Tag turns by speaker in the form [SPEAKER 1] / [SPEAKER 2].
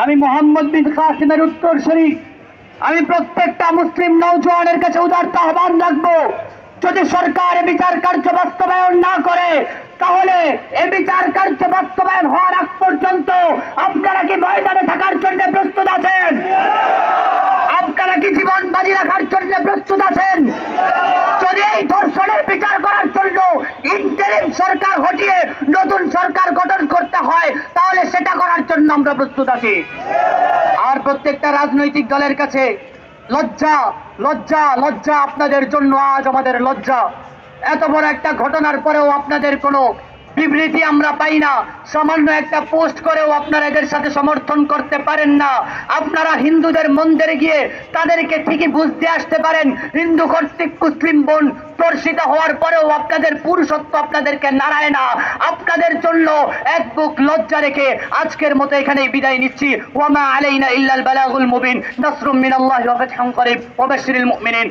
[SPEAKER 1] আমি মোহাম্মদ বিন কাসিমের উত্তরসূরি। আমি প্রত্যেকটা মুসলিম নওজওয়ানের কাছে উদারতা আহ্বান রাখবো, যদি সরকার এ বিচার কার্য বাস্তবায়ন না করে তাহলে এ বিচার কার্য বাস্তবায়ন হওয়ার আগ পর্যন্ত আপনারা কি ময়দানে থাকার জন্য প্রস্তুত আছেন? আপনারা কি জীবন বাজি রাখার জন্য প্রস্তুত আছেন? যদি এই ধর্ষণের বিচার করার জন্য ইন্টারিম সরকার হটিয়ে নতুন সরকার গঠন করতে হয় তাহলে সেটা করার জন্য আমরা প্রস্তুত আছি। আর প্রত্যেকটা রাজনৈতিক দলের কাছে লজ্জা লজ্জা লজ্জা আপনাদের জন্য আজ আমাদের লজ্জা। এত বড় একটা ঘটনার পরেও আপনাদের কোনো বিবৃতি আমরা পাই না। সামান্য একটা পোস্ট করেও আপনারা এদের সাথে সমর্থন করতে পারেন না। আপনারা হিন্দুদের মন্দিরে গিয়ে তাদেরকে ঠিকই বুঝতে আসতে পারেন হিন্দু কর্তৃক মুসলিম বোন ধর্ষিত হওয়ার পরেও আপনাদের পুরুষত্ব আপনাদেরকে নাড়ায় না। আপনাদের জন্য এক বুক লজ্জা রেখে আজকের মতো এখানেই বিদায় নিচ্ছি। ওয়া মা আলাইনা ইল্লাল বালাগুল মুবিন। নাসরুম মিনাল্লাহি ওয়া ফাতহুন করিব ওয়া বাশশিরিল মুমিনিন।